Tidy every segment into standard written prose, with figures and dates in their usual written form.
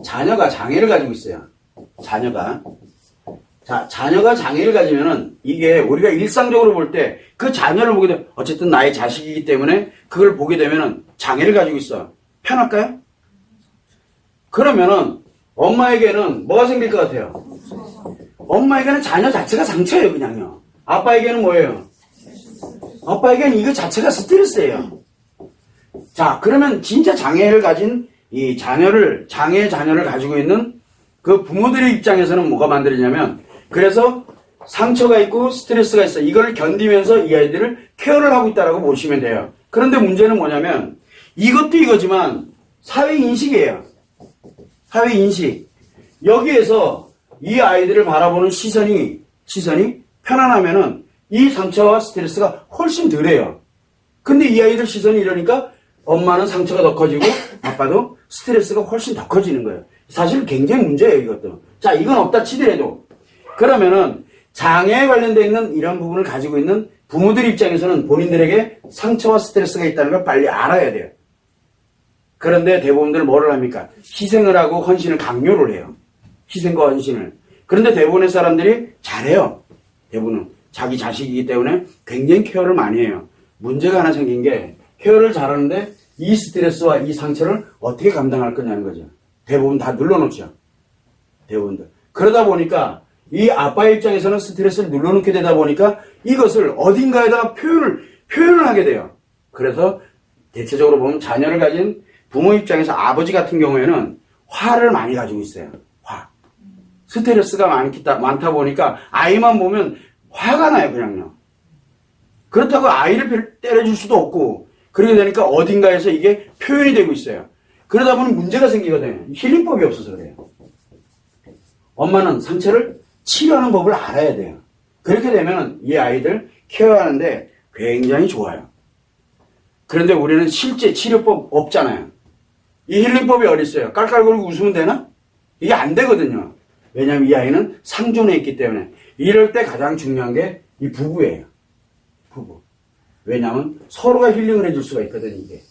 자녀가 장애를 가지고 있어요. 자녀가. 자, 자녀가 장애를 가지면은 이게 우리가 일상적으로 볼 때 그 자녀를 보게 되면 어쨌든 나의 자식이기 때문에 그걸 보게 되면은 장애를 가지고 있어. 편할까요? 그러면은 엄마에게는 뭐가 생길 것 같아요? 엄마에게는 자녀 자체가 상처예요, 그냥요. 아빠에게는 뭐예요? 아빠에게는 이거 자체가 스트레스예요. 자, 그러면 진짜 장애를 가진 이 자녀를, 장애의 자녀를 가지고 있는 그 부모들의 입장에서는 뭐가 만들어지냐면, 그래서 상처가 있고 스트레스가 있어. 이걸 견디면서 이 아이들을 케어를 하고 있다라고 보시면 돼요. 그런데 문제는 뭐냐면, 이것도 이거지만 사회인식이에요. 사회인식. 여기에서 이 아이들을 바라보는 시선이 편안하면은 이 상처와 스트레스가 훨씬 덜해요. 근데 이 아이들 시선이 이러니까 엄마는 상처가 더 커지고 아빠도 스트레스가 훨씬 더 커지는 거예요. 사실 굉장히 문제예요, 이것도. 자, 이건 없다 치더라도. 그러면은 장애에 관련되어 있는 이런 부분을 가지고 있는 부모들 입장에서는 본인들에게 상처와 스트레스가 있다는 걸 빨리 알아야 돼요. 그런데 대부분들 뭐를 합니까? 희생을 하고 헌신을 강요를 해요. 희생과 헌신을. 그런데 대부분의 사람들이 잘해요. 대부분은. 자기 자식이기 때문에 굉장히 케어를 많이 해요. 문제가 하나 생긴 게 케어를 잘하는데 이 스트레스와 이 상처를 어떻게 감당할 거냐는 거죠. 대부분 다 눌러놓죠. 대부분들. 그러다 보니까 이 아빠의 입장에서는 스트레스를 눌러놓게 되다 보니까 이것을 어딘가에다가 표현을 하게 돼요. 그래서 대체적으로 보면 자녀를 가진 부모 입장에서 아버지 같은 경우에는 화를 많이 가지고 있어요. 화. 스트레스가 많다 보니까 아이만 보면 화가 나요, 그냥요. 그렇다고 아이를 때려줄 수도 없고, 그러게 되니까 어딘가에서 이게 표현이 되고 있어요. 그러다 보니 문제가 생기거든요. 힐링법이 없어서 그래요. 엄마는 상처를 치료하는 법을 알아야 돼요. 그렇게 되면 이 아이들 케어하는데 굉장히 좋아요. 그런데 우리는 실제 치료법 없잖아요. 이 힐링법이 어디 있어요? 깔깔거리고 웃으면 되나? 이게 안 되거든요. 왜냐하면 이 아이는 상존해 있기 때문에. 이럴 때 가장 중요한 게 이 부부예요. 부부. 왜냐하면 서로가 힐링을 해줄 수가 있거든요, 이게.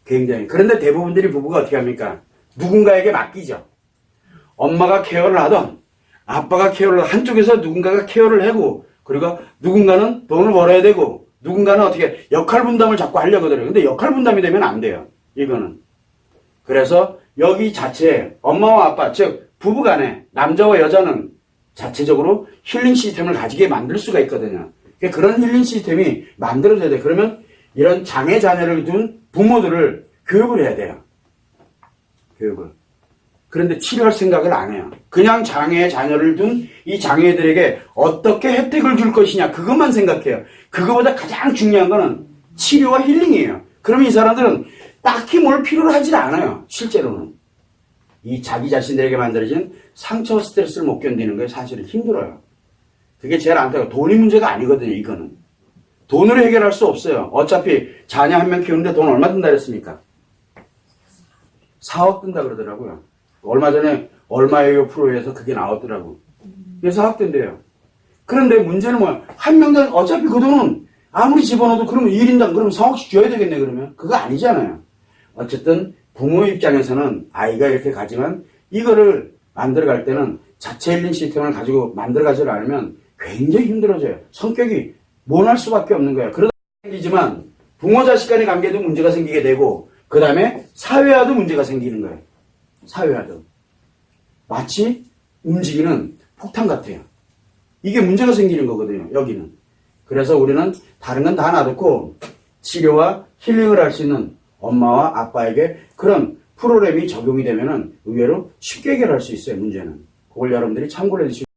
굉장히. 그런데 대부분들이 부부가 어떻게 합니까? 누군가에게 맡기죠. 엄마가 케어를 하던, 아빠가 케어를 하던, 한쪽에서 누군가가 케어를 하고, 그리고 누군가는 돈을 벌어야 되고, 누군가는 어떻게 역할 분담을 자꾸 하려고 그래요. 근데 역할 분담이 되면 안 돼요. 이거는. 그래서 여기 자체에 엄마와 아빠, 즉 부부 간에 남자와 여자는 자체적으로 힐링 시스템을 가지게 만들 수가 있거든요. 그런 힐링 시스템이 만들어져야 돼요. 그러면 이런 장애 자녀를 둔 부모들을 교육을 해야 돼요. 교육을. 그런데 치료할 생각을 안 해요. 그냥 장애 자녀를 둔 이 장애들에게 어떻게 혜택을 줄 것이냐, 그것만 생각해요. 그거보다 가장 중요한 거는 치료와 힐링이에요. 그러면 이 사람들은 딱히 뭘 필요로 하질 않아요. 실제로는. 이 자기 자신들에게 만들어진 상처 스트레스를 못 견디는 게 사실은 힘들어요. 그게 제일 안타까워요. 돈이 문제가 아니거든요, 이거는. 돈으로 해결할 수 없어요. 어차피 자녀 한 명 키우는데 돈 얼마 든다 그랬습니까? 4억 든다 그러더라고요. 얼마 전에 얼마예요 프로에서 그게 나왔더라고. 그게 4억 든대요. 그런데 문제는 뭐야? 한 명당 어차피 그 돈은 아무리 집어넣어도 그러면 1인당 그러면 4억씩 줘야 되겠네, 그러면. 그거 아니잖아요. 어쨌든 부모 입장에서는 아이가 이렇게 가지만 이거를 만들어갈 때는 자체 힐링 시스템을 가지고 만들어가지 않으면 굉장히 힘들어져요. 성격이 모날 수밖에 없는 거예요. 그러다 생기지만 부모 자식 간의 관계도 문제가 생기게 되고, 그 다음에 사회화도 문제가 생기는 거예요. 사회화도. 마치 움직이는 폭탄 같아요. 이게 문제가 생기는 거거든요, 여기는. 그래서 우리는 다른 건 다 놔두고 치료와 힐링을 할 수 있는 엄마와 아빠에게 그런 프로그램이 적용이 되면은 의외로 쉽게 해결할 수 있어요, 문제는. 그걸 여러분들이 참고를 해주시고